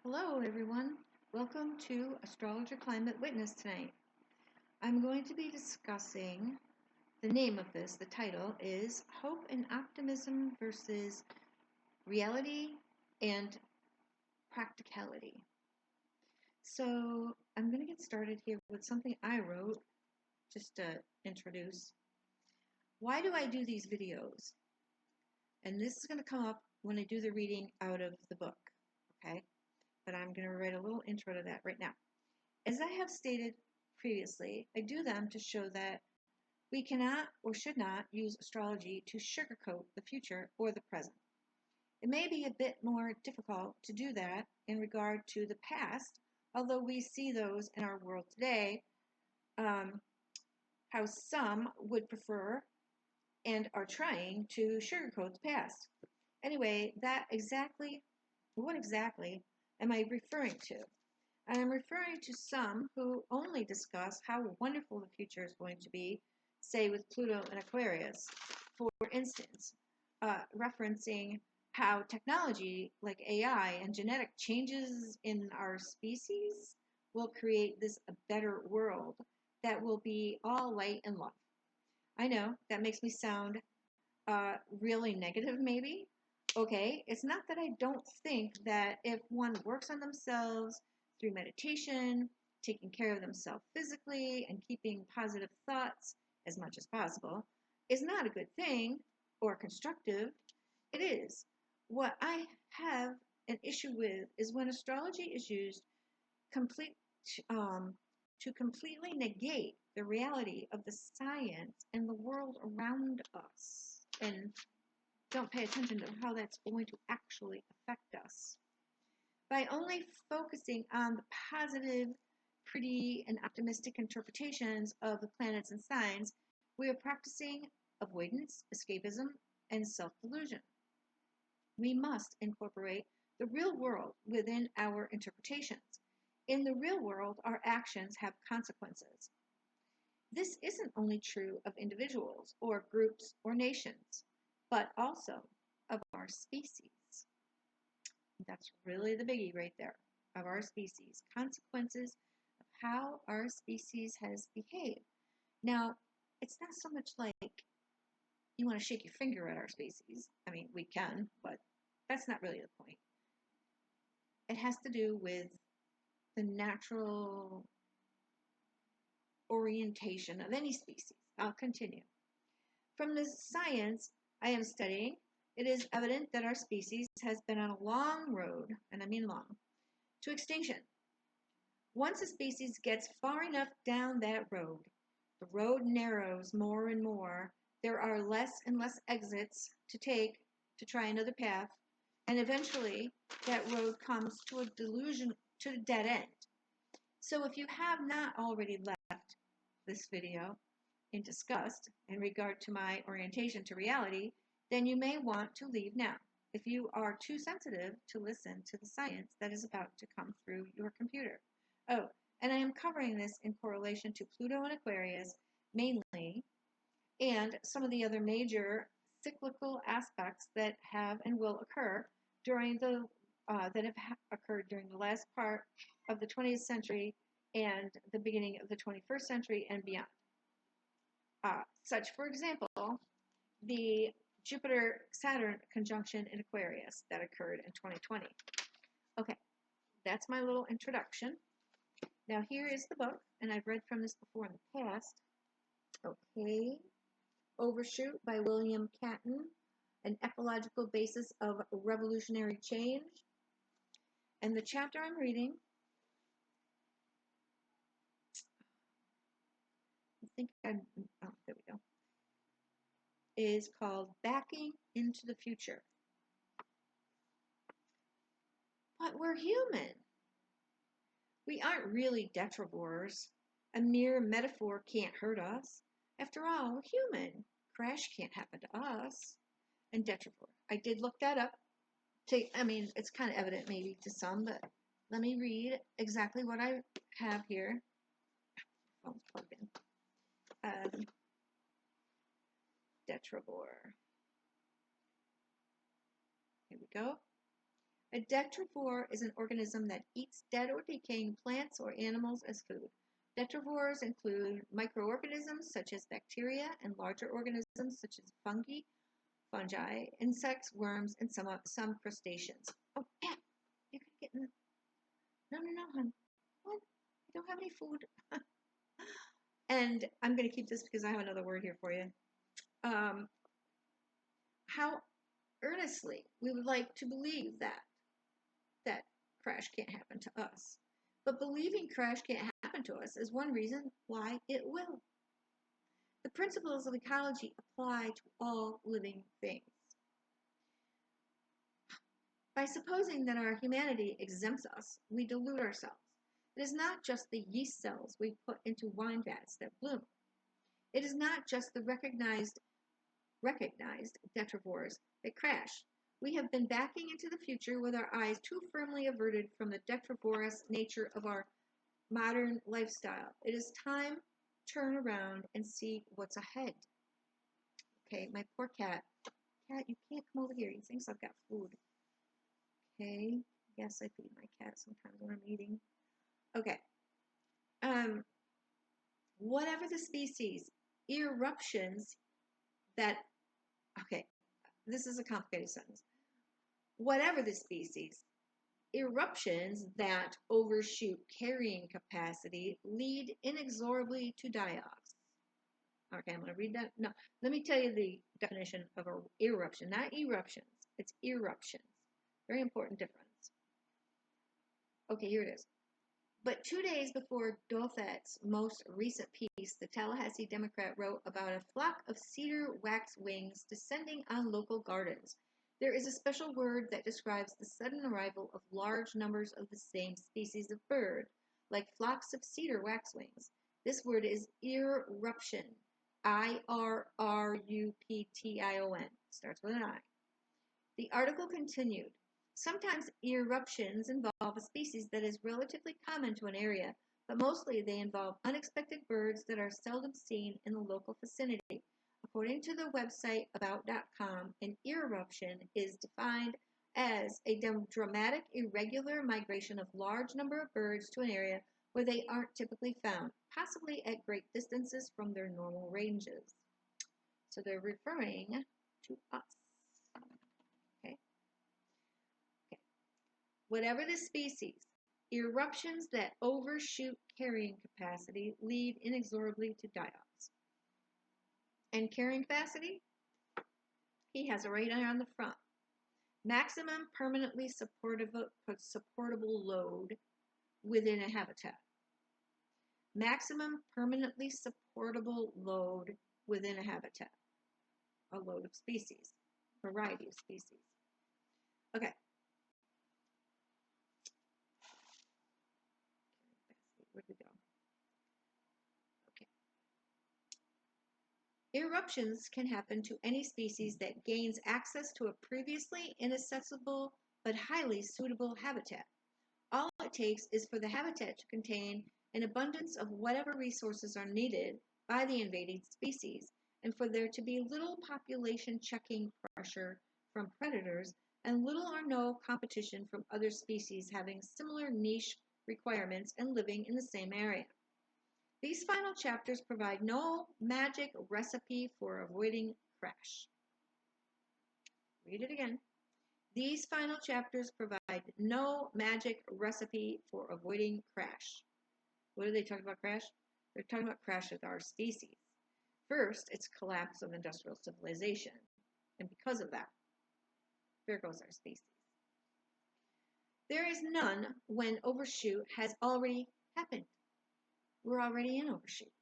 Hello, everyone. Welcome to Astrologer Climate Witness tonight. I'm going to be discussing the name of this. The title is Hope and Optimism versus Reality and Practicality. So I'm going to get started here with something I wrote just to introduce. Why do I do these videos? And this is going to come up when I do the reading out of the book, okay? But I'm going to write a little intro to that right now. As I have stated previously, I do them to show that we cannot or should not use astrology to sugarcoat the future or the present. It may be a bit more difficult to do that in regard to the past, although we see those in our world today, how some would prefer and are trying to sugarcoat the past. Anyway, what exactly am I referring to? I am referring to some who only discuss how wonderful the future is going to be, say with Pluto and Aquarius, for instance, referencing how technology like AI and genetic changes in our species will create this a better world that will be all light and love. I know that makes me sound really negative, maybe. Okay, it's not that I don't think that if one works on themselves through meditation, taking care of themselves physically, and keeping positive thoughts as much as possible, is not a good thing or constructive. It is. What I have an issue with is when astrology is used complete to completely negate the reality of the science and the world around us, and don't pay attention to how that's going to actually affect us. By only focusing on the positive, pretty, and optimistic interpretations of the planets and signs, we are practicing avoidance, escapism, and self-delusion. We must incorporate the real world within our interpretations. In the real world, our actions have consequences. This isn't only true of individuals or groups or nations, but also of our species. That's really the biggie right there, of our species. Consequences of how our species has behaved. Now, it's not so much like you want to shake your finger at our species. I mean, we can, but that's not really the point. It has to do with the natural orientation of any species. I'll continue. From the science I am studying, it is evident that our species has been on a long road, and I mean long, to extinction. Once a species gets far enough down that road, the road narrows more and more. There are less and less exits to take to try another path, and eventually that road comes to a dead end. So if you have not already left this video in disgust in regard to my orientation to reality, then you may want to leave now if you are too sensitive to listen to the science that is about to come through your computer. Oh, and I am covering this in correlation to Pluto and Aquarius mainly, and some of the other major cyclical aspects that have and will occur during that have occurred during the last part of the 20th century and the beginning of the 21st century and beyond. Such, for example, the Jupiter-Saturn conjunction in Aquarius that occurred in 2020. Okay, that's my little introduction. Now here is the book, and I've read from this before in the past. Okay, Overshoot by William Catton, An Ecological Basis of Revolutionary Change. And the chapter I'm reading, there we go, is called Backing into the Future. But we're human. We aren't really Detours. A mere metaphor can't hurt us. After all, we're human. Crash can't happen to us. And Detours. I did look that up. It's kind of evident maybe to some, but let me read exactly what I have here. Phone's plugged in. Detours. Here we go. A detrivore is an organism that eats dead or decaying plants or animals as food. Detrivores include microorganisms such as bacteria and larger organisms such as fungi, insects, worms, and some crustaceans. Oh, yeah, you could get in the... No, hon. What? I don't have any food. And I'm going to keep this because I have another word here for you. How earnestly we would like to believe that crash can't happen to us. But believing crash can't happen to us is one reason why it will. The principles of ecology apply to all living things. By supposing that our humanity exempts us, we delude ourselves. It is not just the yeast cells we put into wine vats that bloom. It is not just the recognized detrivores that crash. We have been backing into the future with our eyes too firmly averted from the detrivorous nature of our modern lifestyle. It is time to turn around and see what's ahead. Okay, my poor cat. Cat, you can't come over here. He thinks I've got food. Okay, yes, I feed my cat sometimes when I'm eating. Okay. Whatever the species, eruptions that, okay, this is a complicated sentence. Whatever the species, eruptions that overshoot carrying capacity lead inexorably to die-offs. Okay, I'm going to read that. No, let me tell you the definition of an eruption. Not eruptions, it's eruptions. Very important difference. Okay, here it is. But 2 days before Dothet's most recent piece, the Tallahassee Democrat wrote about a flock of cedar waxwings descending on local gardens. There is a special word that describes the sudden arrival of large numbers of the same species of bird, like flocks of cedar waxwings. This word is irruption. I-R-R-U-P-T-I-O-N. Starts with an I. The article continued. Sometimes eruptions involve a species that is relatively common to an area, but mostly they involve unexpected birds that are seldom seen in the local vicinity. According to the website about.com, an eruption is defined as a dramatic, irregular migration of large number of birds to an area where they aren't typically found, possibly at great distances from their normal ranges. So they're referring to us. Whatever the species, eruptions that overshoot carrying capacity lead inexorably to die-offs. And carrying capacity? He has it right there on the front. Maximum permanently supportable load within a habitat. Maximum permanently supportable load within a habitat. A load of species. Variety of species. Okay. Where'd we go? Okay. Eruptions can happen to any species that gains access to a previously inaccessible but highly suitable habitat. All it takes is for the habitat to contain an abundance of whatever resources are needed by the invading species, and for there to be little population checking pressure from predators and little or no competition from other species having similar niche requirements and living in the same area. These final chapters provide no magic recipe for avoiding crash. Read it again. These final chapters provide no magic recipe for avoiding crash. What are they talking about crash? They're talking about crash with our species. First, it's collapse of industrial civilization. And because of that, there goes our species. There is none when overshoot has already happened. We're already in overshoot.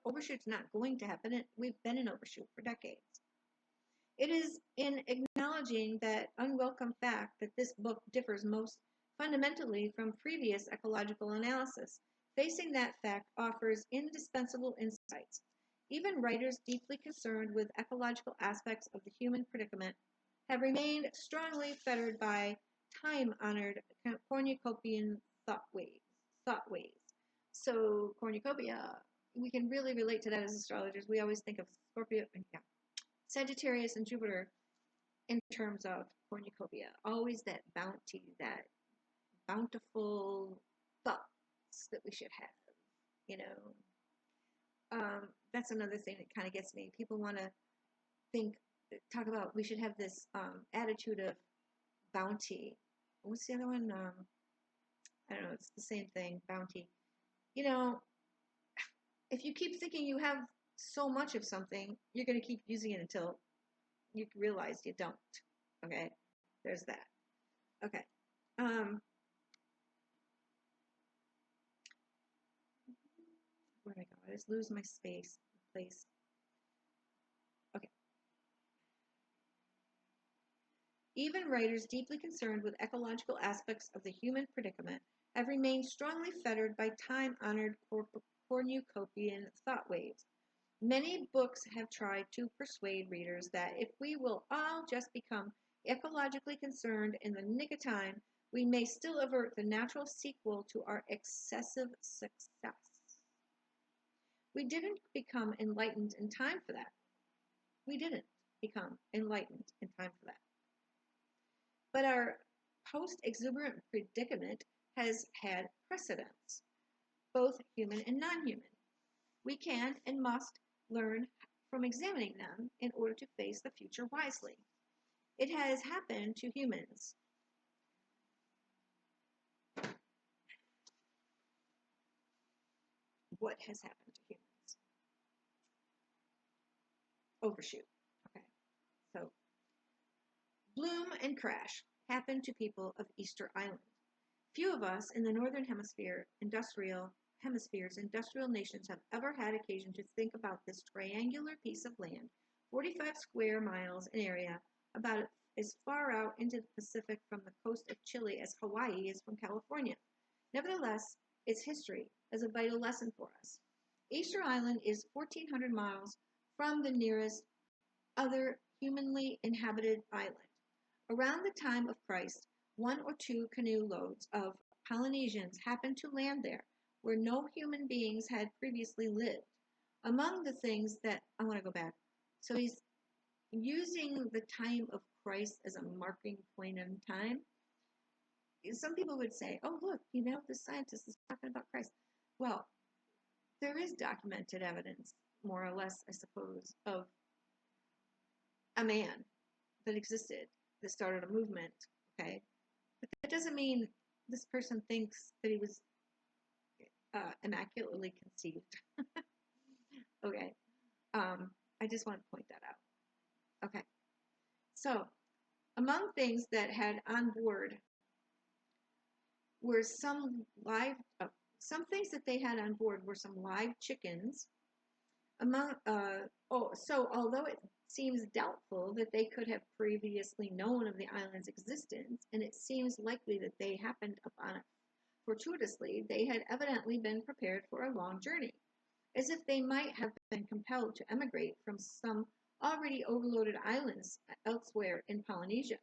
Overshoot's not going to happen. We've been in overshoot for decades. It is in acknowledging that unwelcome fact that this book differs most fundamentally from previous ecological analysis. Facing that fact offers indispensable insights. Even writers deeply concerned with ecological aspects of the human predicament have remained strongly fettered by time-honored cornucopian thought ways. So cornucopia, we can really relate to that as astrologers. We always think of Scorpio, Sagittarius, and Jupiter in terms of cornucopia. Always that bounty, that bountiful thoughts that we should have, you know. That's another thing that kind of gets me. People want to talk about we should have this attitude of bounty. What's the other one? I don't know. It's the same thing, bounty. You know, if you keep thinking you have so much of something, you're going to keep using it until you realize you don't. Okay, there's that. Okay. Where did I go? I just lose my place. Okay. Even writers deeply concerned with ecological aspects of the human predicament have remained strongly fettered by time-honored cornucopian thought waves. Many books have tried to persuade readers that if we will all just become ecologically concerned in the nick of time, we may still avert the natural sequel to our excessive success. We didn't become enlightened in time for that. We didn't become enlightened in time for that. But our post-exuberant predicament has had precedents, both human and non-human. We can and must learn from examining them in order to face the future wisely. It has happened to humans. What has happened to humans? Overshoot. Okay. So, bloom and crash happened to people of Easter Island. Few of us in the northern hemisphere's industrial nations have ever had occasion to think about this triangular piece of land, 45 square miles in area, about as far out into the Pacific from the coast of Chile as Hawaii is from California. Nevertheless, its history has a vital lesson for us. Easter Island is 1,400 miles from the nearest other humanly inhabited island. Around the time of Christ, one or two canoe loads of Polynesians happened to land there, where no human beings had previously lived. Among the things that I want to go back, so he's using the time of Christ as a marking point in time. Some people would say, oh, look, the scientist is talking about Christ. Well, there is documented evidence, more or less, I suppose, of a man that existed that started a movement, okay? But that doesn't mean this person thinks that he was immaculately conceived. Okay. I just want to point that out. Okay. So, among things that had on board were some things that they had on board were some live chickens. So although it seems doubtful that they could have previously known of the island's existence, and it seems likely that they happened upon it fortuitously, they had evidently been prepared for a long journey, as if they might have been compelled to emigrate from some already overloaded islands elsewhere in Polynesia.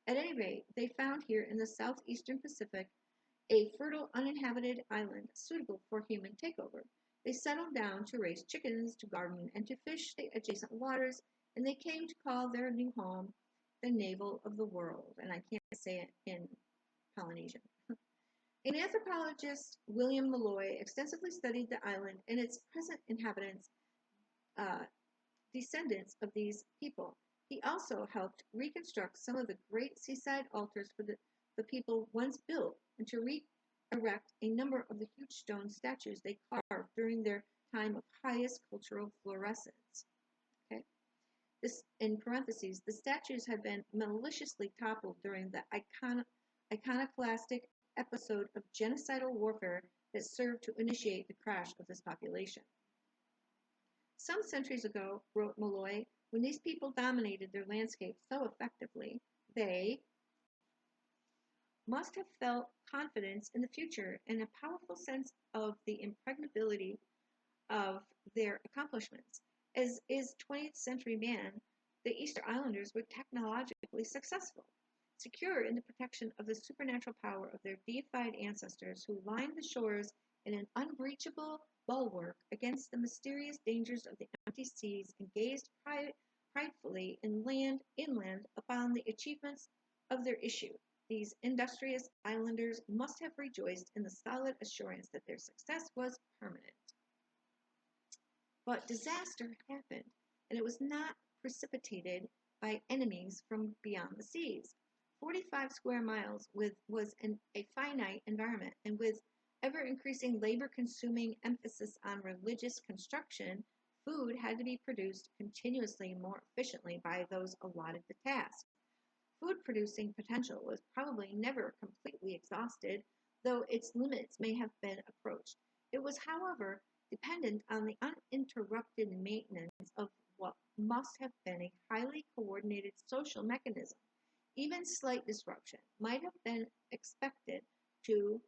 At any rate, they found here in the southeastern Pacific a fertile uninhabited island suitable for human takeover. They settled down to raise chickens, to garden, and to fish the adjacent waters, and they came to call their new home the navel of the world. And I can't say it in Polynesian. An anthropologist, William Malloy, extensively studied the island and its present inhabitants, descendants of these people. He also helped reconstruct some of the great seaside altars for the people once built, and to erect a number of the huge stone statues they carved during their time of highest cultural florescence. Okay? This, in parentheses, the statues have been maliciously toppled during the iconoclastic episode of genocidal warfare that served to initiate the crash of this population. Some centuries ago, wrote Malloy, when these people dominated their landscape so effectively, they must have felt confidence in the future and a powerful sense of the impregnability of their accomplishments. As is 20th century man, the Easter Islanders were technologically successful, secure in the protection of the supernatural power of their deified ancestors who lined the shores in an unbreachable bulwark against the mysterious dangers of the empty seas and gazed pridefully inland upon the achievements of their issue. These industrious islanders must have rejoiced in the solid assurance that their success was permanent. But disaster happened, and it was not precipitated by enemies from beyond the seas. 45 square miles was a finite environment, and with ever increasing labor consuming emphasis on religious construction, food had to be produced continuously more efficiently by those allotted the task. Food producing potential was probably never completely exhausted, though its limits may have been approached. It was, however, dependent on the uninterrupted maintenance of what must have been a highly coordinated social mechanism. Even slight disruption might have been expected to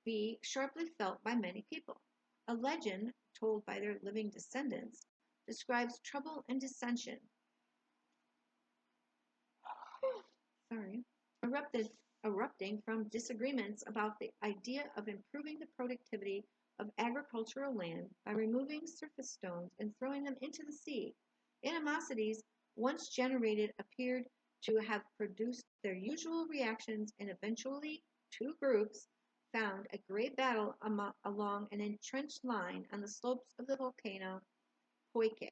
be sharply felt by many people. A legend told by their living descendants describes trouble and dissension erupting from disagreements about the idea of improving the productivity of agricultural land by removing surface stones and throwing them into the sea. Animosities once generated appeared to have produced their usual reactions, and eventually two groups found a great battle along an entrenched line on the slopes of the volcano Poike.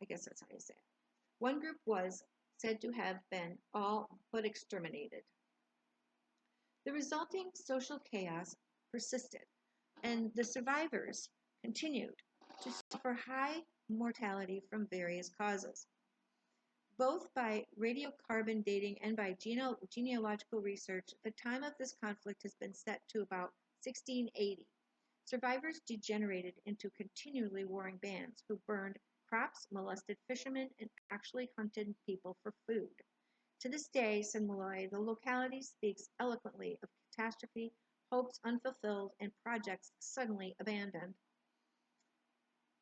I guess that's how you say it. One group was said to have been all but exterminated. The resulting social chaos persisted, and the survivors continued to suffer high mortality from various causes. Both by radiocarbon dating and by genealogical research, the time of this conflict has been set to about 1680. Survivors degenerated into continually warring bands who burned crops, molested fishermen, and actually hunted people for food. To this day, said Malloy, the locality speaks eloquently of catastrophe, hopes unfulfilled, and projects suddenly abandoned.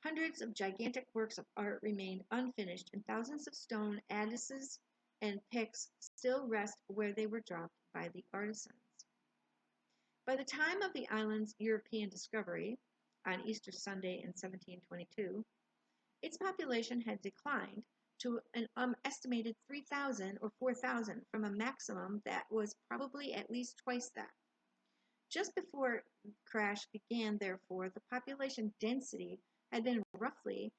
Hundreds of gigantic works of art remained unfinished, and thousands of stone addices and picks still rest where they were dropped by the artisans. By the time of the island's European discovery, on Easter Sunday in 1722, its population had declined to an estimated 3,000 or 4,000 from a maximum that was probably at least twice that. Just before the crash began, therefore, the population density had been roughly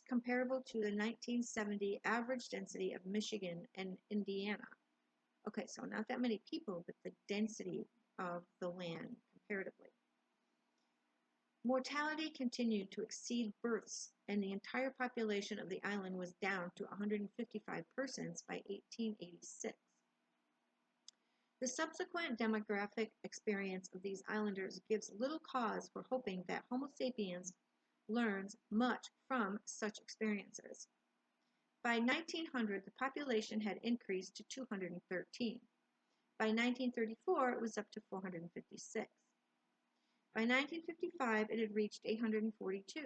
comparable to the 1970 average density of Michigan and Indiana. Okay, so not that many people, but the density of the land comparatively. Mortality continued to exceed births, and the entire population of the island was down to 155 persons by 1886. The subsequent demographic experience of these islanders gives little cause for hoping that Homo sapiens learns much from such experiences. By 1900, the population had increased to 213. By 1934, it was up to 456. By 1955, it had reached 842.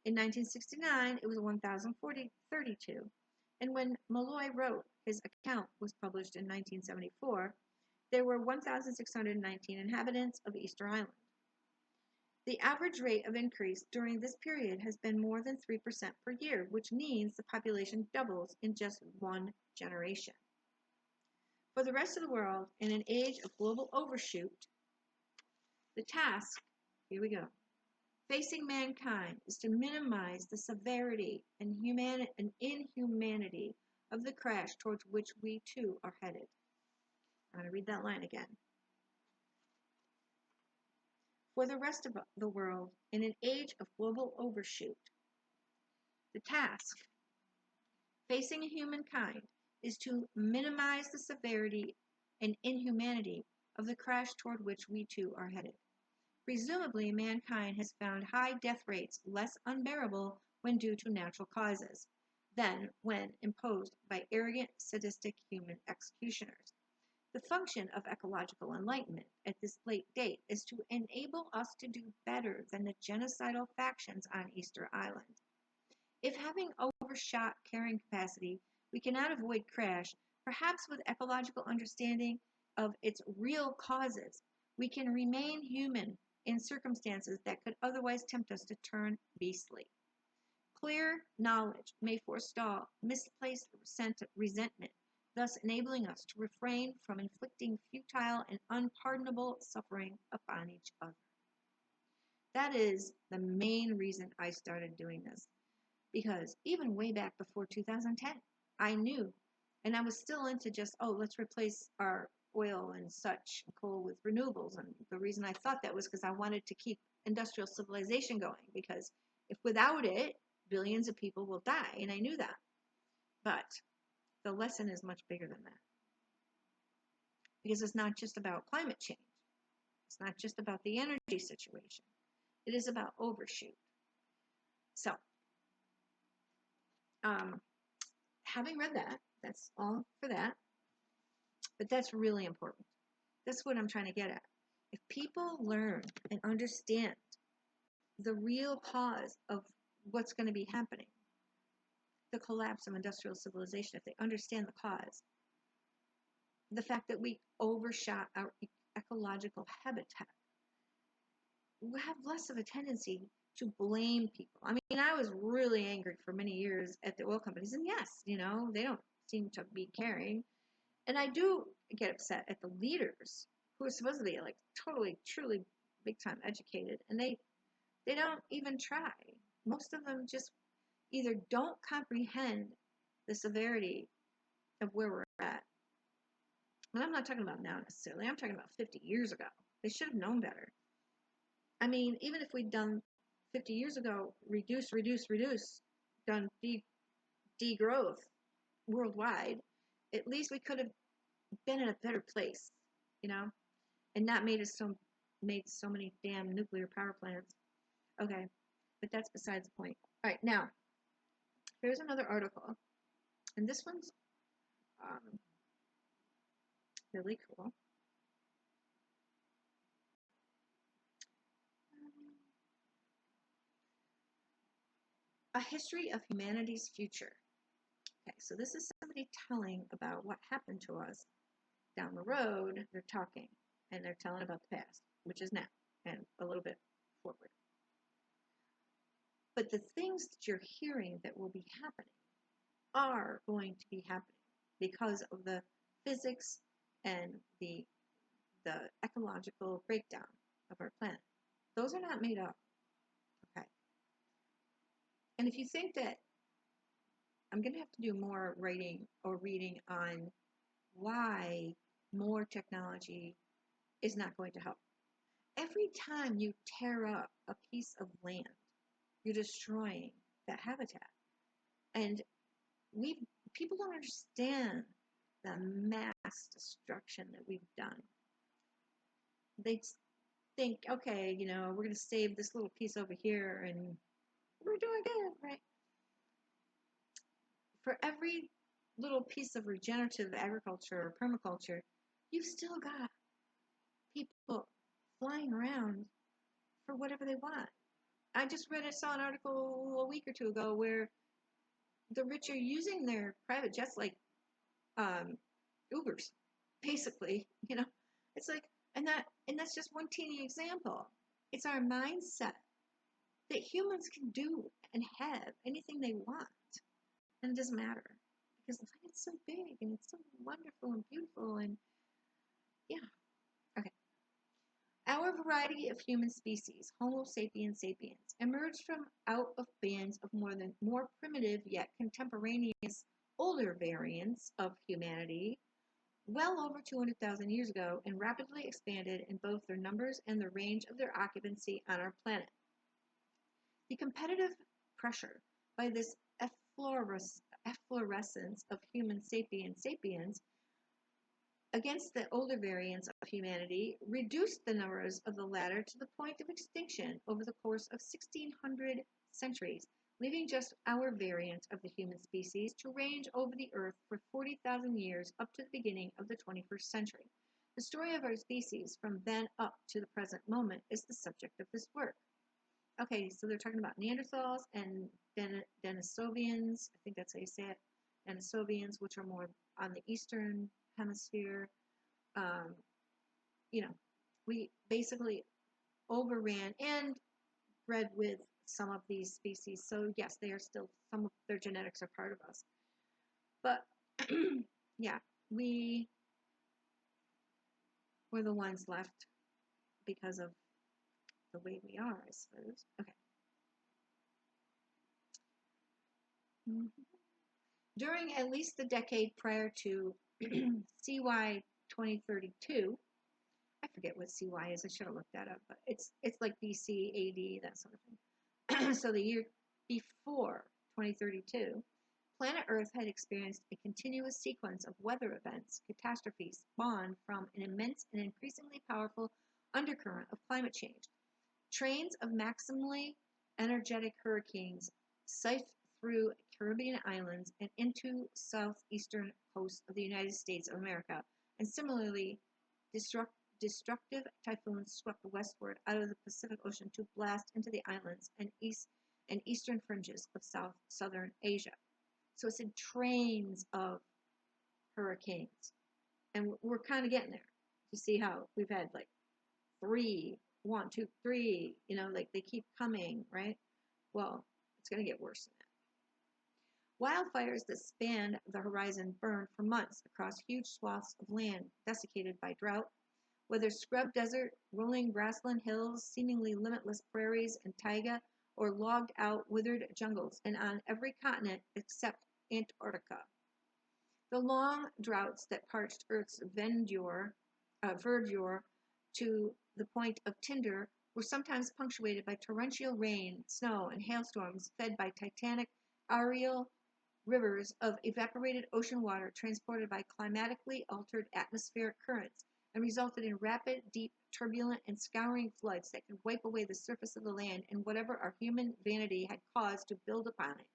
In 1969, it was 1,032. And when Malloy wrote, his account was published in 1974, there were 1,619 inhabitants of Easter Island. The average rate of increase during this period has been more than 3% per year, which means the population doubles in just one generation. For the rest of the world, in an age of global overshoot, the task, here we go, facing mankind is to minimize the severity and inhumanity of the crash towards which we too are headed. I'm going to read that line again. For the rest of the world, in an age of global overshoot, the task facing humankind is to minimize the severity and inhumanity of the crash toward which we too are headed. Presumably, mankind has found high death rates less unbearable when due to natural causes than when imposed by arrogant, sadistic human executioners. The function of ecological enlightenment at this late date is to enable us to do better than the genocidal factions on Easter Island. If having overshot carrying capacity, we cannot avoid crash, perhaps with ecological understanding of its real causes, we can remain human in circumstances that could otherwise tempt us to turn beastly. Clear knowledge may forestall misplaced resentment, thus enabling us to refrain from inflicting futile and unpardonable suffering upon each other. That is the main reason I started doing this. Because even way back before 2010, I knew, and I was still into just, oh, let's replace our oil and such coal with renewables. And the reason I thought that was because I wanted to keep industrial civilization going, because if without it, billions of people will die, and I knew that. But the lesson is much bigger than that. Because it's not just about climate change. It's not just about the energy situation. It is about overshoot. So, having read that, that's all for that. But that's really important. That's what I'm trying to get at. If people learn and understand the real cause of what's going to be happening, the collapse of industrial civilization, if they understand the cause, the fact that we overshot our ecological habitat, we have less of a tendency to blame people. I mean, I was really angry for many years at the oil companies, and yes, you know, they don't seem to be caring. And I do get upset at the leaders who are supposed to be like totally, truly big time educated, and they don't even try. Most of them just either don't comprehend the severity of where we're at. And I'm not talking about now necessarily. I'm talking about 50 years ago. They should have known better. I mean, even if we'd done 50 years ago, reduce, done degrowth worldwide, at least we could have been in a better place, you know, and not made so many damn nuclear power plants. Okay, but that's besides the point. All right, now here's another article, and this one's really cool. A history of humanity's future. Okay, so this is somebody telling about what happened to us down the road. They're talking, and they're telling about the past, which is now, and a little bit forward. But the things that you're hearing that will be happening are going to be happening because of the physics and the ecological breakdown of our planet. Those are not made up. Okay. And if you think that I'm going to have to do more writing or reading on why more technology is not going to help. Every time you tear up a piece of land, you're destroying that habitat. And people don't understand the mass destruction that we've done. They think, okay, you know, we're going to save this little piece over here and we're doing good, right? For every little piece of regenerative agriculture or permaculture, you've still got people flying around for whatever they want. I saw an article a week or two ago where the rich are using their private jets like Ubers, basically. You know, it's like, and that's just one teeny example. It's our mindset that humans can do and have anything they want, and it doesn't matter because the planet's so big and it's so wonderful and beautiful, and yeah. Okay. Our variety of human species, Homo sapiens sapiens, emerged from out of bands of more primitive yet contemporaneous older variants of humanity well over 200,000 years ago and rapidly expanded in both their numbers and the range of their occupancy on our planet. The competitive pressure by this efflorescence of human sapiens sapiens against the older variants of humanity reduced the numbers of the latter to the point of extinction over the course of 1,600 centuries, leaving just our variant of the human species to range over the earth for 40,000 years up to the beginning of the 21st century. The story of our species from then up to the present moment is the subject of this work. Okay, so they're talking about Neanderthals and Denisovians, I think that's how you say it, Denisovians, which are more on the eastern hemisphere. You know, we basically overran and bred with some of these species. So yes, they are still, some of their genetics are part of us. But yeah, we were the ones left because of the way we are, I suppose. Okay. During at least the decade prior to CY 2032, I forget what CY is, I should have looked that up, but it's like BC, AD, that sort of thing. So the year before 2032, planet Earth had experienced a continuous sequence of weather events, catastrophes spawned from an immense and increasingly powerful undercurrent of climate change. Trains of maximally energetic hurricanes siphoned through Caribbean islands and into southeastern coast of the United States of America, and similarly, destructive typhoons swept westward out of the Pacific Ocean to blast into the islands and eastern fringes of southern Asia. So it's in trains of hurricanes, and we're kind of getting there. You see how we've had like 1, 2, 3, like they keep coming, right? Well, it's going to get worse than that. Wildfires that spanned the horizon burned for months across huge swaths of land desiccated by drought, whether scrub desert, rolling grassland hills, seemingly limitless prairies and taiga, or logged out withered jungles, and on every continent except Antarctica. The long droughts that parched Earth's verdure to the point of tinder were sometimes punctuated by torrential rain, snow, and hailstorms fed by titanic aerial rivers of evaporated ocean water transported by climatically altered atmospheric currents, and resulted in rapid, deep, turbulent, and scouring floods that could wipe away the surface of the land and whatever our human vanity had caused to build upon it,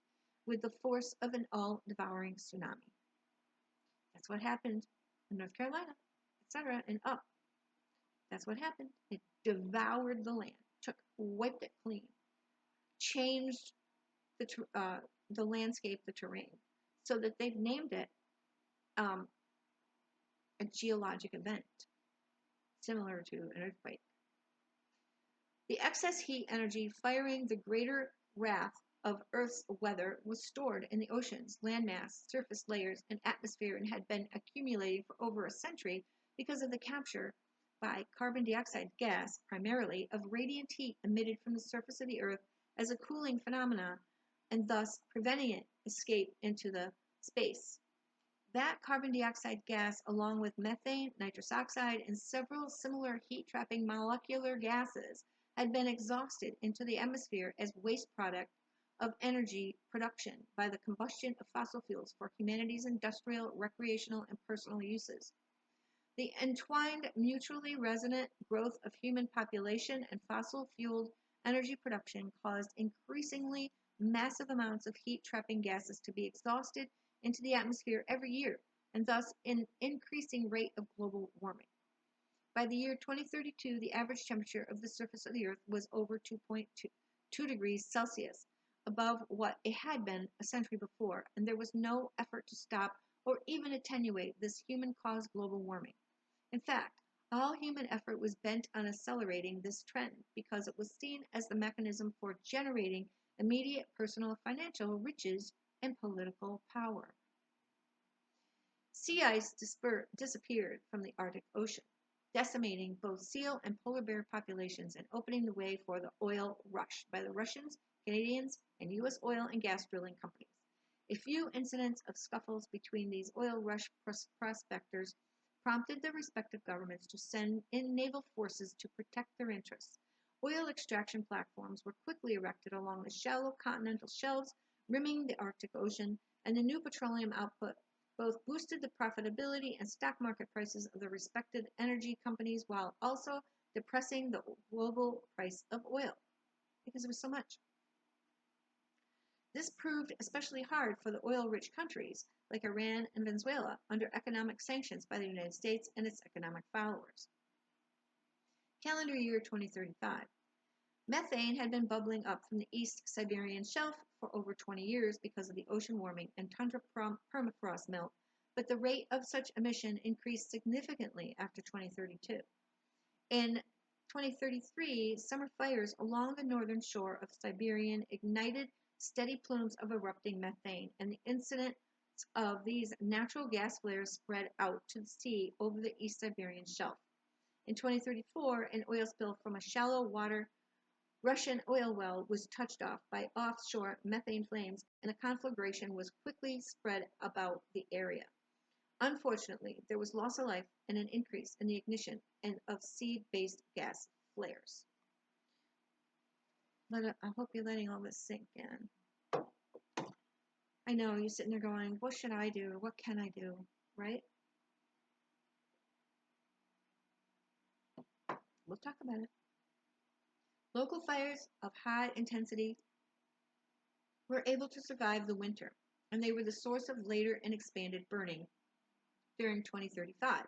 with the force of an all-devouring tsunami. That's what happened in North Carolina, etc., and up. That's what happened. It devoured the land, wiped it clean, changed the landscape, the terrain, so that they've named it a geologic event, similar to an earthquake. The excess heat energy firing the greater wrath of Earth's weather was stored in the oceans, landmass, surface layers, and atmosphere, and had been accumulating for over a century because of the capture by carbon dioxide gas, primarily, of radiant heat emitted from the surface of the Earth as a cooling phenomenon, and thus preventing it escape into the space. That carbon dioxide gas, along with methane, nitrous oxide, and several similar heat-trapping molecular gases, had been exhausted into the atmosphere as waste product of energy production by the combustion of fossil fuels for humanity's industrial, recreational, and personal uses. The entwined, mutually resonant growth of human population and fossil-fueled energy production caused increasingly massive amounts of heat-trapping gases to be exhausted into the atmosphere every year, and thus an increasing rate of global warming. By the year 2032, the average temperature of the surface of the Earth was over 2.2 degrees Celsius, above what it had been a century before, and there was no effort to stop or even attenuate this human-caused global warming. In fact, all human effort was bent on accelerating this trend because it was seen as the mechanism for generating immediate personal financial riches and political power. Sea ice disappeared from the Arctic Ocean, decimating both seal and polar bear populations and opening the way for the oil rush by the Russians, Canadians, and U.S. oil and gas drilling companies. A few incidents of scuffles between these oil rush prospectors prompted the respective governments to send in naval forces to protect their interests. Oil extraction platforms were quickly erected along the shallow continental shelves rimming the Arctic Ocean, and the new petroleum output both boosted the profitability and stock market prices of the respective energy companies while also depressing the global price of oil because there was so much. This proved especially hard for the oil-rich countries like Iran and Venezuela under economic sanctions by the United States and its economic followers. Calendar year 2035. Methane had been bubbling up from the East Siberian Shelf for over 20 years because of the ocean warming and tundra permafrost melt, but the rate of such emission increased significantly after 2032. In 2033, summer fires along the northern shore of Siberia ignited steady plumes of erupting methane, and the incidence of these natural gas flares spread out to the sea over the East Siberian shelf. In 2034, an oil spill from a shallow water Russian oil well was touched off by offshore methane flames, and a conflagration was quickly spread about the area. Unfortunately, there was loss of life and an increase in the ignition of seed-based gas flares. I hope you're letting all this sink in. I know you're sitting there going, what should I do? What can I do? Right? We'll talk about it. Local fires of high intensity were able to survive the winter, and they were the source of later and expanded burning during 2035.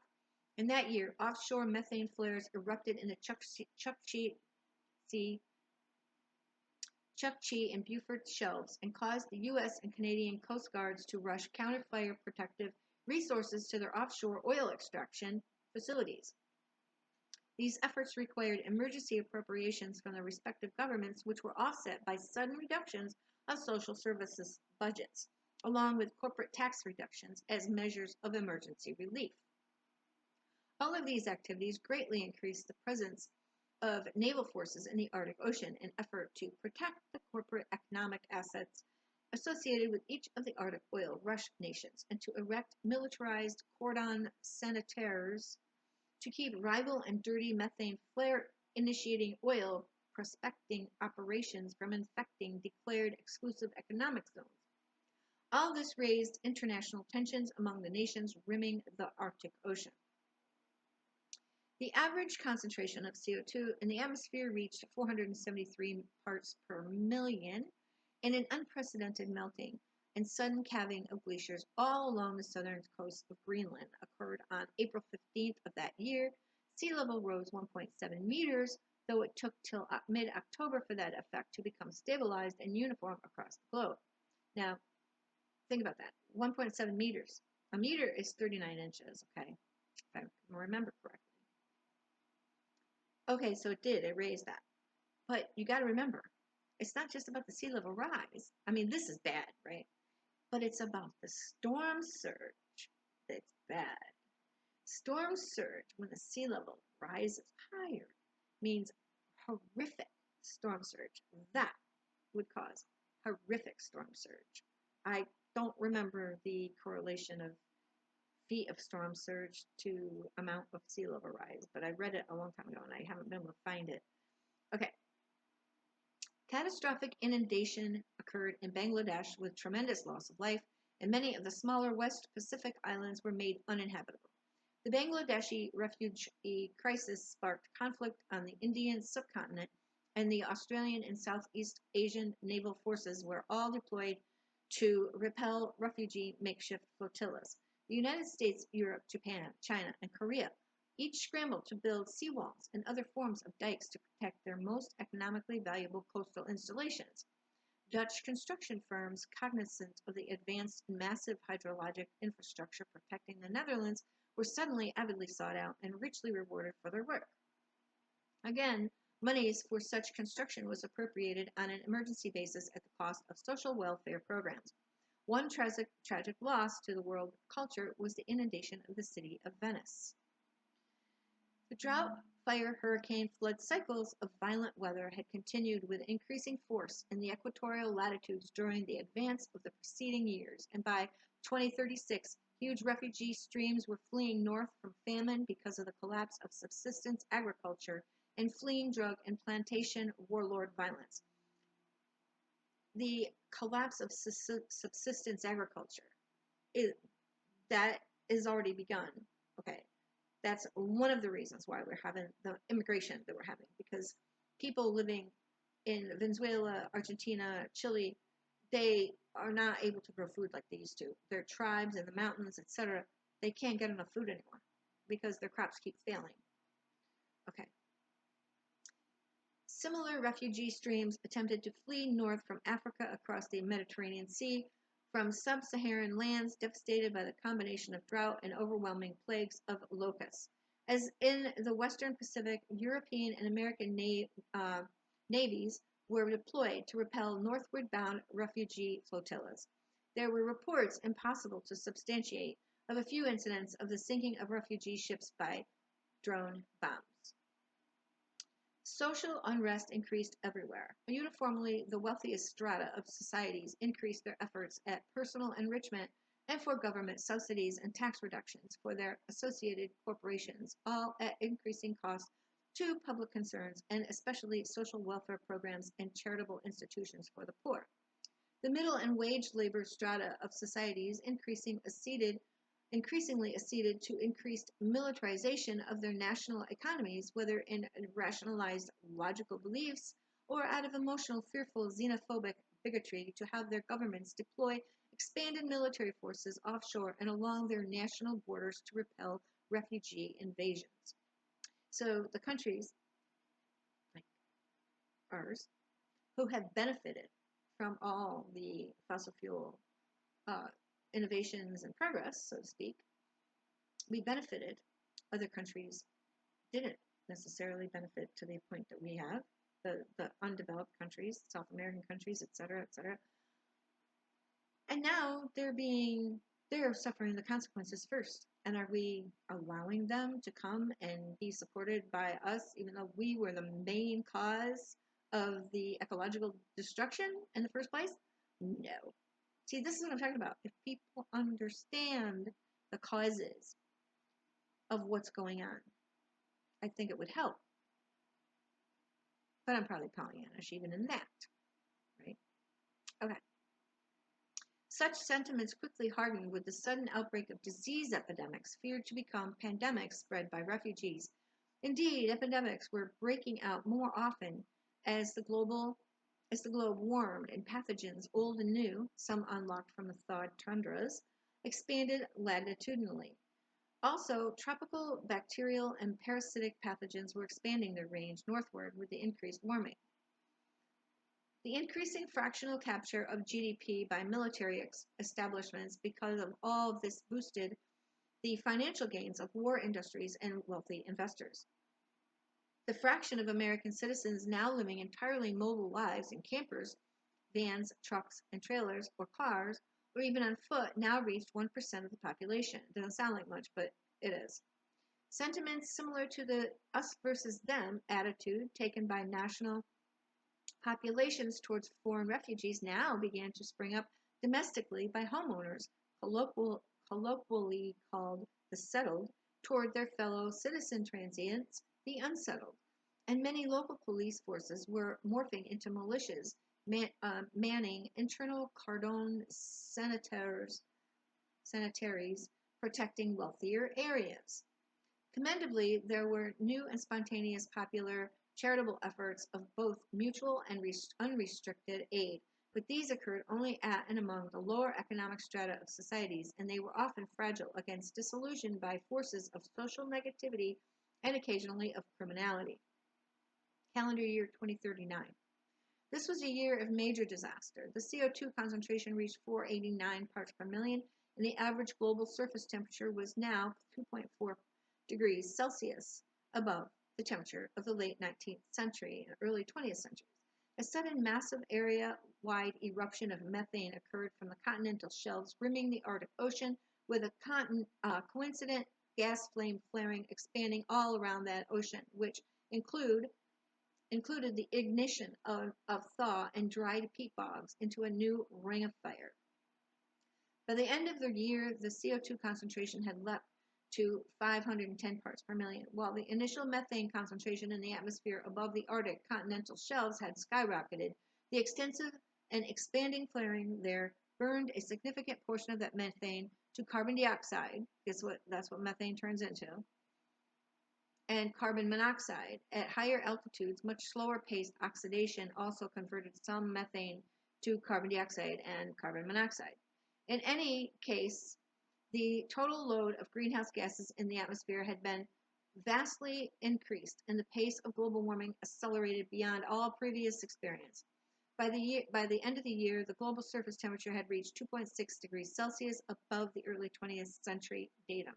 In that year, offshore methane flares erupted in the Chukchi and Beaufort shelves and caused the U.S. and Canadian Coast Guards to rush counter-fire protective resources to their offshore oil extraction facilities. These efforts required emergency appropriations from the respective governments, which were offset by sudden reductions of social services budgets, along with corporate tax reductions as measures of emergency relief. All of these activities greatly increased the presence of naval forces in the Arctic Ocean in an effort to protect the corporate economic assets associated with each of the Arctic oil rush nations, and to erect militarized cordon sanitaires to keep rival and dirty methane flare-initiating oil prospecting operations from infecting declared exclusive economic zones. All this raised international tensions among the nations rimming the Arctic Ocean. The average concentration of CO2 in the atmosphere reached 473 parts per million, and an unprecedented melting and sudden calving of glaciers all along the southern coast of Greenland occurred on April 15th of that year. Sea level rose 1.7 meters, though it took till mid-October for that effect to become stabilized and uniform across the globe. Now, think about that. 1.7 meters. A meter is 39 inches, okay, if I remember correctly. Okay, so it raised that. But you got to remember, it's not just about the sea level rise. I mean, this is bad, right? But it's about the storm surge that's bad. Storm surge, when the sea level rises higher, means horrific storm surge. That would cause horrific storm surge. I don't remember the correlation of feet of storm surge to amount of sea level rise, but I read it a long time ago and I haven't been able to find it. Okay. Catastrophic inundation occurred in Bangladesh with tremendous loss of life, and many of the smaller West Pacific islands were made uninhabitable. The Bangladeshi refugee crisis sparked conflict on the Indian subcontinent, and the Australian and Southeast Asian naval forces were all deployed to repel refugee makeshift flotillas. The United States, Europe, Japan, China, and Korea each scrambled to build seawalls and other forms of dikes to protect their most economically valuable coastal installations. Dutch construction firms, cognizant of the advanced and massive hydrologic infrastructure protecting the Netherlands, were suddenly avidly sought out and richly rewarded for their work. Again, monies for such construction was appropriated on an emergency basis at the cost of social welfare programs. One tragic loss to the world culture was the inundation of the city of Venice. The drought, fire, hurricane, flood cycles of violent weather had continued with increasing force in the equatorial latitudes during the advance of the preceding years, and by 2036, huge refugee streams were fleeing north from famine because of the collapse of subsistence agriculture and fleeing drug and plantation warlord violence. The collapse of subsistence agriculture, that is already begun, okay? That's one of the reasons why we're having the immigration that we're having, because people living in Venezuela, Argentina, Chile, they are not able to grow food like they used to. Their tribes in the mountains, etc., they can't get enough food anymore because their crops keep failing. Okay. Similar refugee streams attempted to flee north from Africa across the Mediterranean Sea, from sub-Saharan lands devastated by the combination of drought and overwhelming plagues of locusts. as in the Western Pacific, European and American navies were deployed to repel northward bound refugee flotillas. There were reports, impossible to substantiate, of a few incidents of the sinking of refugee ships by drone bombs. Social unrest increased everywhere. Uniformly, the wealthiest strata of societies increased their efforts at personal enrichment and for government subsidies and tax reductions for their associated corporations, all at increasing cost to public concerns and especially social welfare programs and charitable institutions for the poor. The middle and wage labor strata of societies increasingly acceded to increased militarization of their national economies, whether in rationalized logical beliefs or out of emotional, fearful, xenophobic bigotry to have their governments deploy expanded military forces offshore and along their national borders to repel refugee invasions. So the countries like ours, who have benefited from all the fossil fuel innovations and progress, so to speak, we benefited. Other countries didn't necessarily benefit to the point that we have, the undeveloped countries, South American countries, etc., etc. And now they're suffering the consequences first. And are we allowing them to come and be supported by us, even though we were the main cause of the ecological destruction in the first place? No. See, this is what I'm talking about. If people understand the causes of what's going on, I think it would help. But I'm probably Pollyannish even in that, right? Okay. Such sentiments quickly hardened with the sudden outbreak of disease epidemics feared to become pandemics spread by refugees. Indeed, epidemics were breaking out more often as the globe warmed and pathogens, old and new, some unlocked from the thawed tundras, expanded latitudinally. Also, tropical bacterial and parasitic pathogens were expanding their range northward with the increased warming. The increasing fractional capture of GDP by military establishments because of all of this boosted the financial gains of war industries and wealthy investors. The fraction of American citizens now living entirely mobile lives in campers, vans, trucks, and trailers, or cars, or even on foot, now reached 1% of the population. It doesn't sound like much, but it is. Sentiments similar to the us versus them attitude taken by national populations towards foreign refugees now began to spring up domestically by homeowners, colloquially called the settled, toward their fellow citizen transients, the unsettled. And many local police forces were morphing into militias, manning internal cordon sanitaires, protecting wealthier areas. Commendably, there were new and spontaneous popular charitable efforts of both mutual and unrestricted aid, but these occurred only at and among the lower economic strata of societies, and they were often fragile against disillusion by forces of social negativity and occasionally of criminality. Calendar year 2039. This was a year of major disaster. The CO2 concentration reached 489 parts per million, and the average global surface temperature was now 2.4 degrees Celsius above the temperature of the late 19th century and early 20th century. A sudden massive area-wide eruption of methane occurred from the continental shelves rimming the Arctic Ocean, with a coincident gas flame flaring expanding all around that ocean, which included the ignition of thaw and dried peat bogs into a new ring of fire. By the end of the year, the CO2 concentration had leapt to 510 parts per million, while the initial methane concentration in the atmosphere above the Arctic continental shelves had skyrocketed. The extensive and expanding flaring there burned a significant portion of that methane to carbon dioxide. That's what methane turns into. And carbon monoxide. At higher altitudes, much slower paced oxidation also converted some methane to carbon dioxide and carbon monoxide. In any case, the total load of greenhouse gases in the atmosphere had been vastly increased, and the pace of global warming accelerated beyond all previous experience. By the end of the year, the global surface temperature had reached 2.6 degrees Celsius above the early 20th century datum.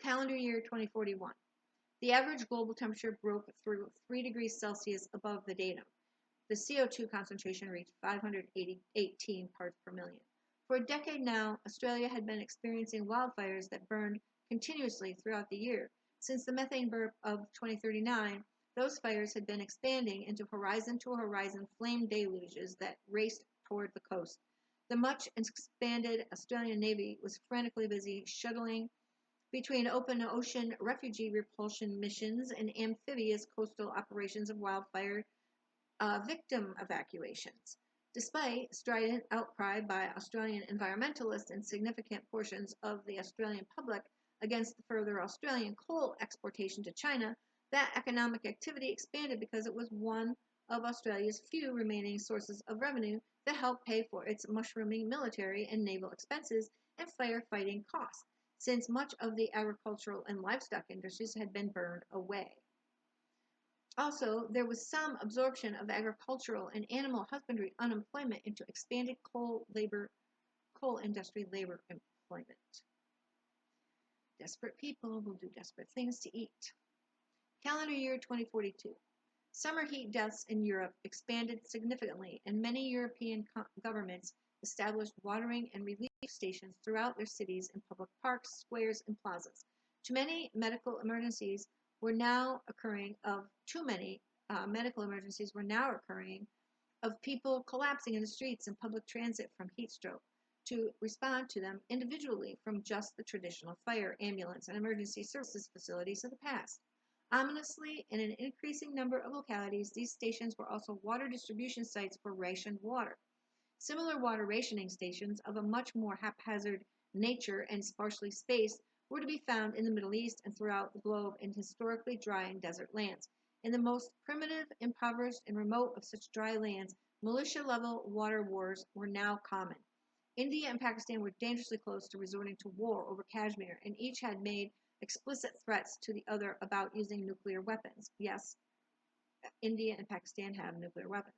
Calendar year 2041. The average global temperature broke through 3 degrees Celsius above the datum. The CO2 concentration reached 518 parts per million. For a decade now, Australia had been experiencing wildfires that burned continuously throughout the year. Since the methane burp of 2039, those fires had been expanding into horizon-to-horizon flame deluges that raced toward the coast. The much expanded Australian Navy was frantically busy shuttling between open ocean refugee repulsion missions and amphibious coastal operations of wildfire victim evacuations. Despite strident outcry by Australian environmentalists and significant portions of the Australian public against the further Australian coal exportation to China, that economic activity expanded because it was one of Australia's few remaining sources of revenue that helped pay for its mushrooming military and naval expenses and firefighting costs, since much of the agricultural and livestock industries had been burned away. Also, there was some absorption of agricultural and animal husbandry unemployment into expanded coal industry labor employment. Desperate people will do desperate things to eat. Calendar year 2042. Summer heat deaths in Europe expanded significantly, and many European governments established watering and relief stations throughout their cities and public parks, squares, and plazas. Too many medical emergencies were now occurring of people collapsing in the streets and public transit from heat stroke to respond to them individually from just the traditional fire, ambulance, and emergency services facilities of the past. Ominously, in an increasing number of localities, these stations were also water distribution sites for rationed water. Similar water rationing stations of a much more haphazard nature and sparsely spaced were to be found in the Middle East and throughout the globe in historically dry and desert lands. In the most primitive, impoverished, and remote of such dry lands, militia-level water wars were now common. India and Pakistan were dangerously close to resorting to war over Kashmir, and each had made explicit threats to the other about using nuclear weapons. Yes, India and Pakistan have nuclear weapons.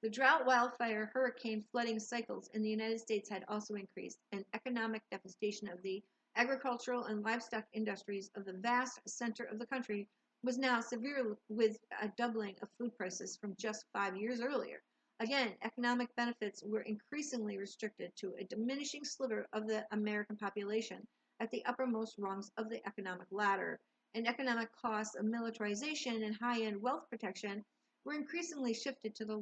The drought, wildfire, hurricane, flooding cycles in the United States had also increased, and economic devastation of the agricultural and livestock industries of the vast center of the country was now severe, with a doubling of food prices from just 5 years earlier. Again, economic benefits were increasingly restricted to a diminishing sliver of the American population at the uppermost rungs of the economic ladder, and economic costs of militarization and high-end wealth protection were increasingly shifted to the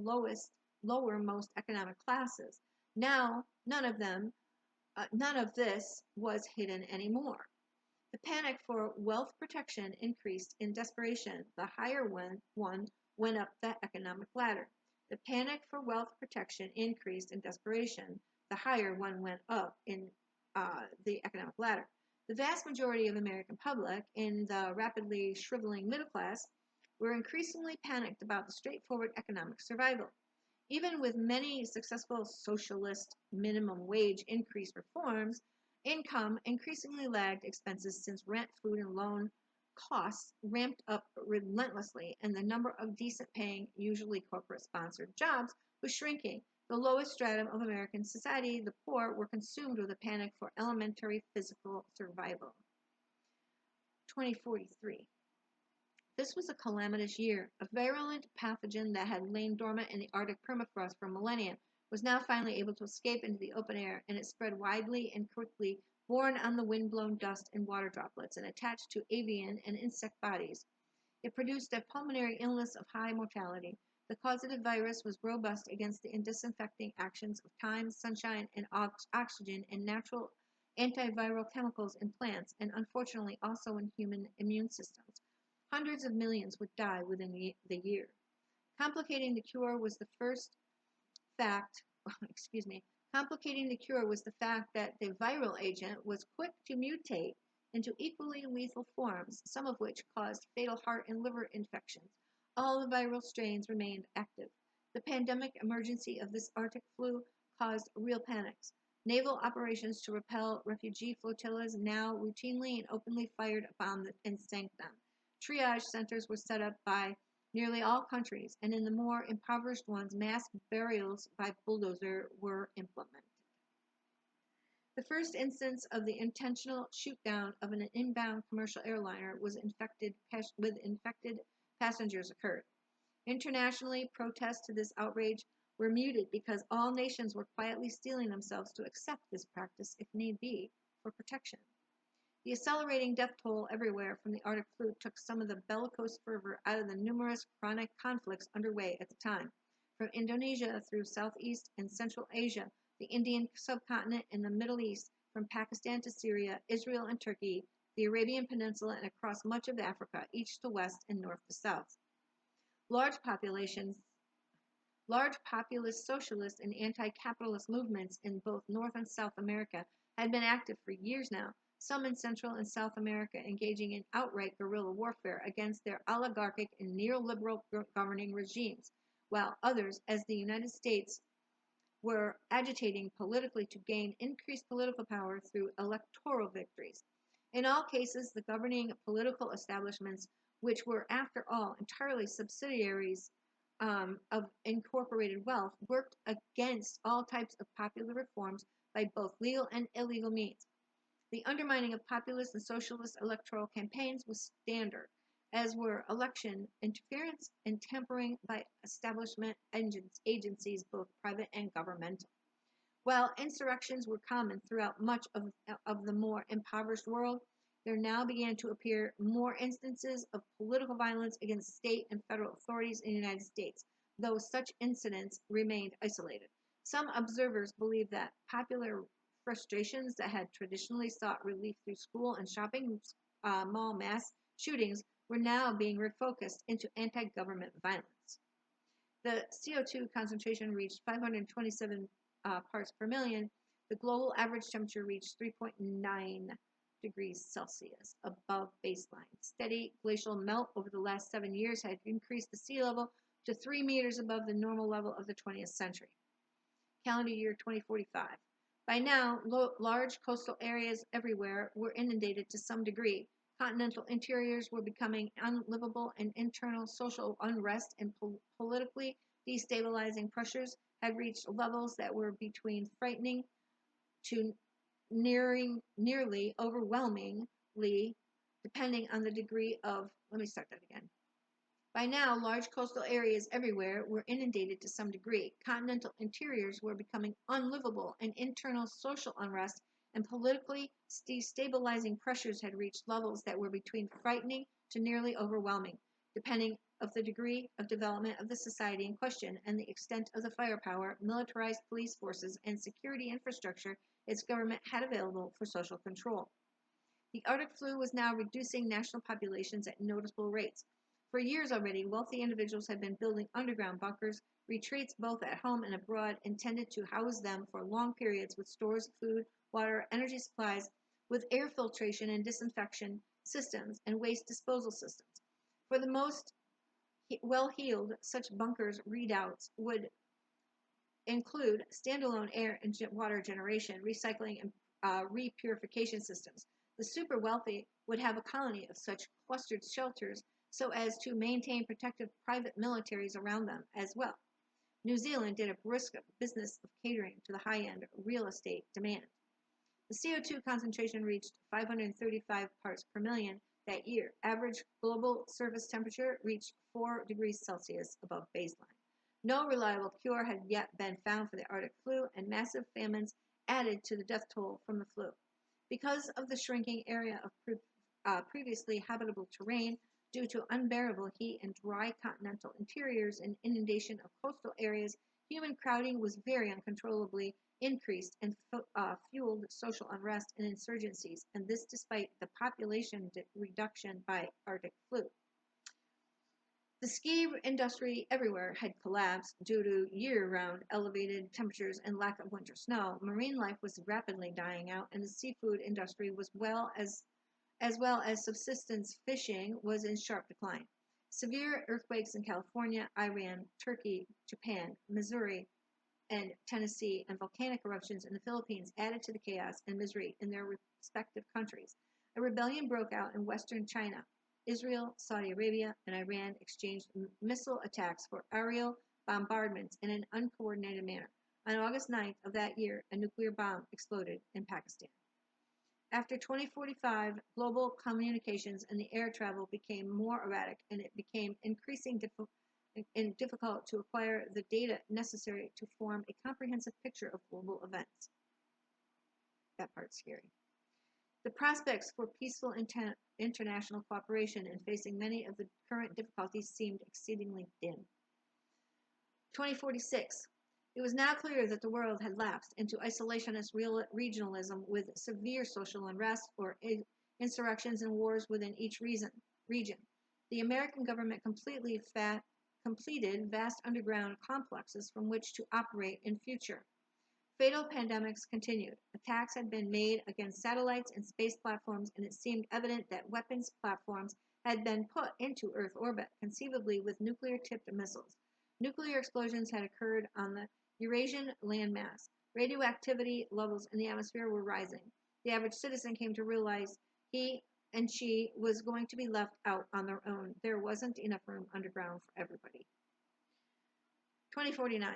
lowermost economic classes. Now, none of this was hidden anymore. The panic for wealth protection increased in desperation. The higher one went up the economic ladder. The panic for wealth protection increased in desperation. The higher one went up in the economic ladder. The vast majority of the American public, in the rapidly shriveling middle class, were increasingly panicked about the straightforward economic survival. Even with many successful socialist minimum wage increase reforms, income increasingly lagged expenses since rent, food, and loan costs ramped up relentlessly, and the number of decent-paying, usually corporate-sponsored jobs was shrinking. The lowest stratum of American society, the poor, were consumed with a panic for elementary physical survival. 2043. This was a calamitous year. A virulent pathogen that had lain dormant in the Arctic permafrost for millennia was now finally able to escape into the open air, and it spread widely and quickly, borne on the wind-blown dust and water droplets, and attached to avian and insect bodies. It produced a pulmonary illness of high mortality. The causative virus was robust against the disinfecting actions of time, sunshine, and oxygen, and natural antiviral chemicals in plants, and unfortunately also in human immune systems. Hundreds of millions would die within the year. Complicating the cure was the fact that the viral agent was quick to mutate into equally lethal forms, some of which caused fatal heart and liver infections. All the viral strains remained active. The pandemic emergency of this Arctic flu caused real panics. Naval operations to repel refugee flotillas now routinely and openly fired upon and sank them. Triage centers were set up by nearly all countries, and in the more impoverished ones, mass burials by bulldozer were implemented. The first instance of the intentional shoot-down of an inbound commercial airliner with infected passengers occurred. Internationally, protests to this outrage were muted because all nations were quietly steeling themselves to accept this practice if need be for protection. The accelerating death toll everywhere from the Arctic flu took some of the bellicose fervor out of the numerous chronic conflicts underway at the time. From Indonesia through Southeast and Central Asia, the Indian subcontinent and the Middle East, from Pakistan to Syria, Israel and Turkey, the Arabian Peninsula, and across much of Africa, east to west and north to south. Large populist socialist and anti-capitalist movements in both North and South America had been active for years now, some in Central and South America engaging in outright guerrilla warfare against their oligarchic and neoliberal governing regimes, while others, as the United States, were agitating politically to gain increased political power through electoral victories. In all cases, the governing political establishments, which were, after all, entirely subsidiaries of incorporated wealth, worked against all types of popular reforms by both legal and illegal means. The undermining of populist and socialist electoral campaigns was standard, as were election interference and tampering by establishment agencies, both private and governmental. While insurrections were common throughout much of the more impoverished world, there now began to appear more instances of political violence against state and federal authorities in the United States, though such incidents remained isolated. Some observers believe that popular frustrations that had traditionally sought relief through school and shopping mall mass shootings were now being refocused into anti-government violence. The CO2 concentration reached 527 parts per million. The global average temperature reached 3.9 degrees Celsius above baseline. Steady glacial melt over the last 7 years had increased the sea level to 3 meters above the normal level of the 20th century. Calendar year 2045. By now, large coastal areas everywhere were inundated to some degree. Continental interiors were becoming unlivable, and internal social unrest and politically destabilizing pressures had reached levels that were between frightening to nearly overwhelmingly, depending on the degree of, let me start that again. By now, large coastal areas everywhere were inundated to some degree. Continental interiors were becoming unlivable, and internal social unrest and politically destabilizing pressures had reached levels that were between frightening to nearly overwhelming, depending on the degree of development of the society in question and the extent of the firepower, militarized police forces, and security infrastructure its government had available for social control. The Arctic flu was now reducing national populations at noticeable rates. For years already, wealthy individuals had been building underground bunkers, retreats both at home and abroad, intended to house them for long periods with stores of food, water, energy supplies, with air filtration and disinfection systems and waste disposal systems. For the most well-heeled, such bunkers redoubts would include standalone air and water generation, recycling, and repurification systems. The super wealthy would have a colony of such clustered shelters so as to maintain protective private militaries around them as well. New Zealand did a brisk business of catering to the high-end real estate demand. The CO2 concentration reached 535 parts per million that year. Average global surface temperature reached 4 degrees Celsius above baseline. No reliable cure had yet been found for the Arctic flu, and massive famines added to the death toll from the flu. Because of the shrinking area of previously habitable terrain, due to unbearable heat and dry continental interiors and inundation of coastal areas, human crowding was very uncontrollably increased and fueled social unrest and insurgencies, and this despite the population reduction by Arctic flu. The ski industry everywhere had collapsed due to year-round elevated temperatures and lack of winter snow. Marine life was rapidly dying out, and the seafood industry was well as subsistence fishing was in sharp decline. Severe earthquakes in California, Iran, Turkey, Japan, Missouri, and Tennessee, and volcanic eruptions in the Philippines added to the chaos and misery in their respective countries. A rebellion broke out in western China. Israel, Saudi Arabia, and Iran exchanged missile attacks for aerial bombardments in an uncoordinated manner. On August 9th of that year, a nuclear bomb exploded in Pakistan. After 2045, global communications and the air travel became more erratic, and it became increasingly difficult to acquire the data necessary to form a comprehensive picture of global events. That part's scary. The prospects for peaceful international cooperation in facing many of the current difficulties seemed exceedingly dim. 2046. It was now clear that the world had lapsed into isolationist regionalism with severe social unrest or insurrections and wars within each region. The American government completed vast underground complexes from which to operate in future. Fatal pandemics continued. Attacks had been made against satellites and space platforms, and it seemed evident that weapons platforms had been put into Earth orbit, conceivably with nuclear-tipped missiles. Nuclear explosions had occurred on the Eurasian landmass. Radioactivity levels in the atmosphere were rising. The average citizen came to realize he and she was going to be left out on their own. There wasn't enough room underground for everybody. 2049.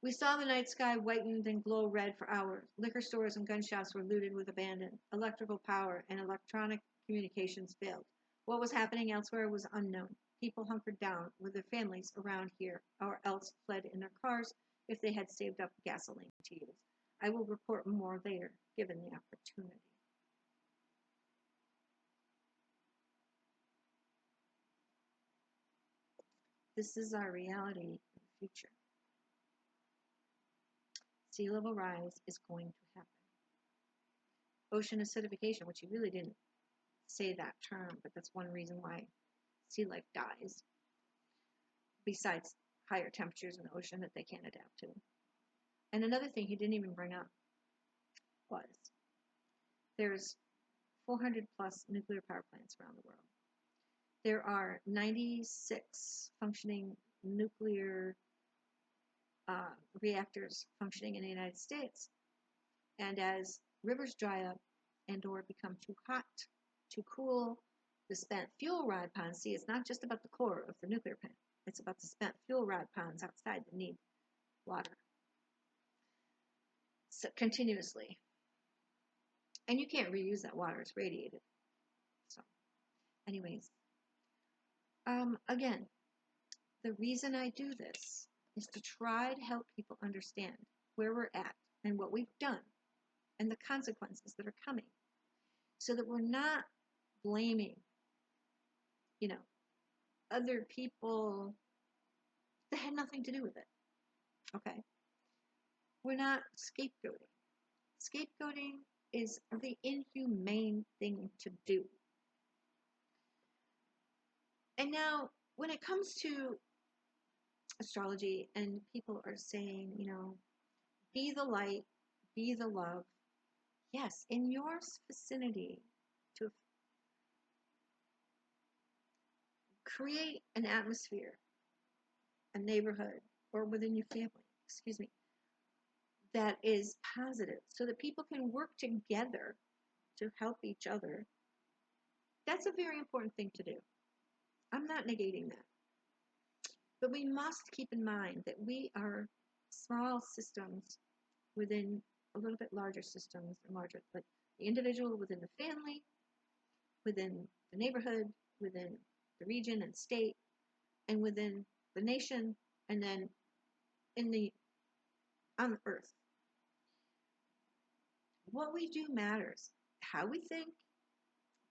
We saw the night sky whitened and glow red for hours. Liquor stores and gun shops were looted with abandon. Electrical power and electronic communications failed. What was happening elsewhere was unknown. People hunkered down with their families around here, or else fled in their cars if they had saved up gasoline to use. I will report more later, given the opportunity. This is our reality in the future. Sea level rise is going to happen. Ocean acidification, which he really didn't say that term, but that's one reason why sea life dies, besides higher temperatures in the ocean that they can't adapt to. And another thing he didn't even bring up was there's 400 plus nuclear power plants around the world. There are 96 functioning nuclear reactors functioning in the United States. And as rivers dry up and or become too hot, too cool, the spent fuel rod ponds, see, it's not just about the core of the nuclear plant. It's about the spent fuel rod ponds outside that need water. So continuously. And you can't reuse that water, it's radiated. So, anyways. Again, the reason I do this is to try to help people understand where we're at and what we've done and the consequences that are coming, so that we're not blaming, other people that had nothing to do with it. Okay? We're not scapegoating. Scapegoating is the inhumane thing to do. And now, when it comes to astrology and people are saying, be the light, be the love. Yes, in your vicinity, to create an atmosphere, a neighborhood, or within your family, that is positive, so that people can work together to help each other. That's a very important thing to do. I'm not negating that. But we must keep in mind that we are small systems within a little bit larger systems, and larger, like the individual within the family, within the neighborhood, within the region and state, and within the nation, and then on the earth. What we do matters. How we think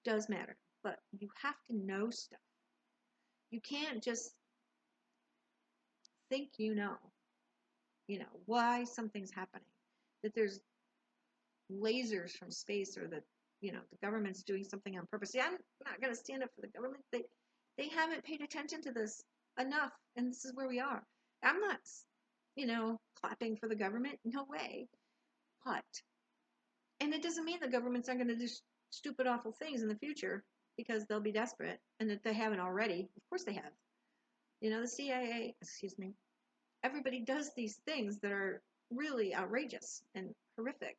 does matter, but you have to know stuff. You can't just think why something's happening, that there's lasers from space, or that the government's doing something on purpose. See, I'm not going to stand up for the government. They haven't paid attention to this enough, and this is where we are. I'm not clapping for the government, no way. And it doesn't mean the government's not going to do stupid, awful things in the future because they'll be desperate, and that they haven't already. Of course they have. The CIA, everybody does these things that are really outrageous and horrific.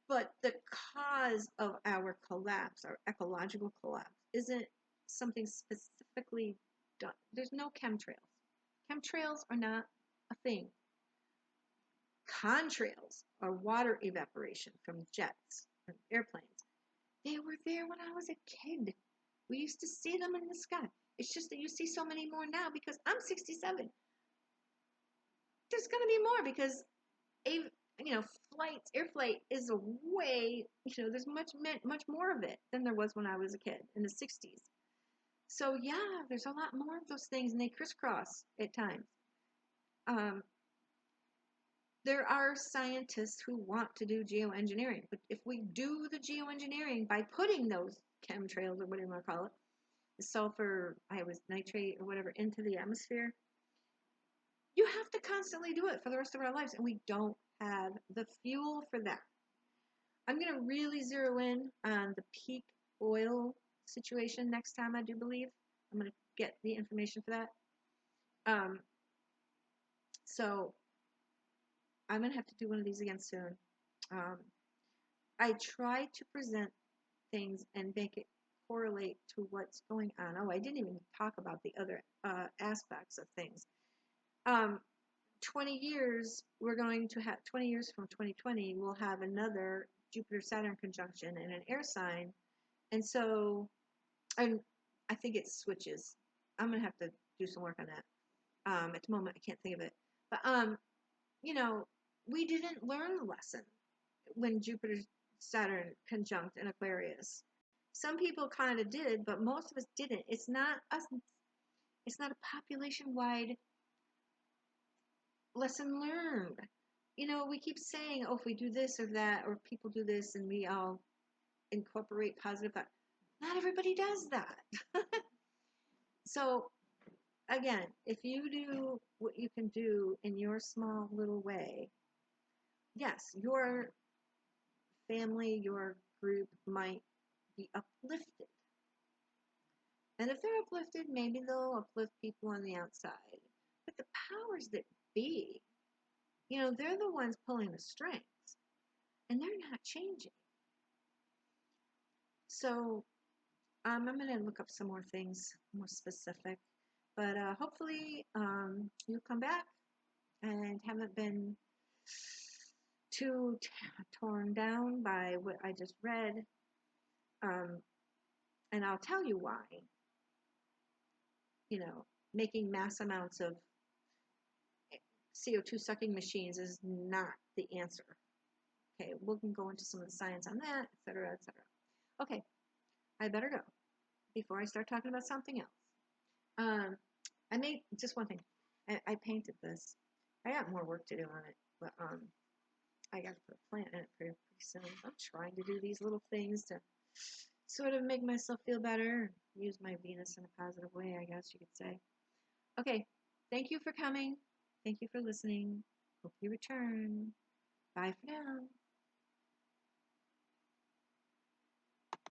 But the cause of our collapse, our ecological collapse, isn't something specifically done. There's no chemtrails. Chemtrails are not a thing. Contrails are water evaporation from jets and airplanes. They were there when I was a kid. We used to see them in the sky. It's just that you see so many more now because I'm 67. There's going to be more because air flight is a way, there's much more of it than there was when I was a kid in the 60s. So yeah, there's a lot more of those things, and they crisscross at times. There are scientists who want to do geoengineering, but if we do the geoengineering by putting those chemtrails, or whatever you want to call it, the sulfur, nitrate or whatever, into the atmosphere, you have to constantly do it for the rest of our lives, and we don't have the fuel for that. I'm going to really zero in on the peak oil situation next time, I do believe. I'm going to get the information for that. So I'm going to have to do one of these again soon. I try to present things and make it correlate to what's going on. Oh, I didn't even talk about the other aspects of things. 20 years, we're going to have, 20 years from 2020, we'll have another Jupiter-Saturn conjunction in an air sign. And so, I think it switches. I'm going to have to do some work on that. At the moment, I can't think of it. But, we didn't learn the lesson when Jupiter-Saturn conjunct in Aquarius. Some people kind of did, but most of us didn't. It's not a population-wide lesson learned. We keep saying, oh, if we do this or that, or people do this, and we all incorporate positive thought. Not everybody does that. So, again, if you do what you can do in your small little way, yes, your family, your group might be uplifted. And if they're uplifted, maybe they'll uplift people on the outside. But the powers that be, they're the ones pulling the strings, and they're not changing. So I'm going to look up some more things, more specific. But hopefully you'll come back and haven't been too torn down by what I just read. And I'll tell you why. Making mass amounts of CO2 sucking machines is not the answer. Okay, we can go into some of the science on that, etc., etc. Okay, I better go before I start talking about something else. I made just one thing. I painted this. I got more work to do on it, but I got to put a plant in it pretty soon. I'm trying to do these little things to sort of make myself feel better, use my Venus in a positive way, I guess you could say. Okay, thank you for coming. Thank you for listening. Hope you return. Bye for now.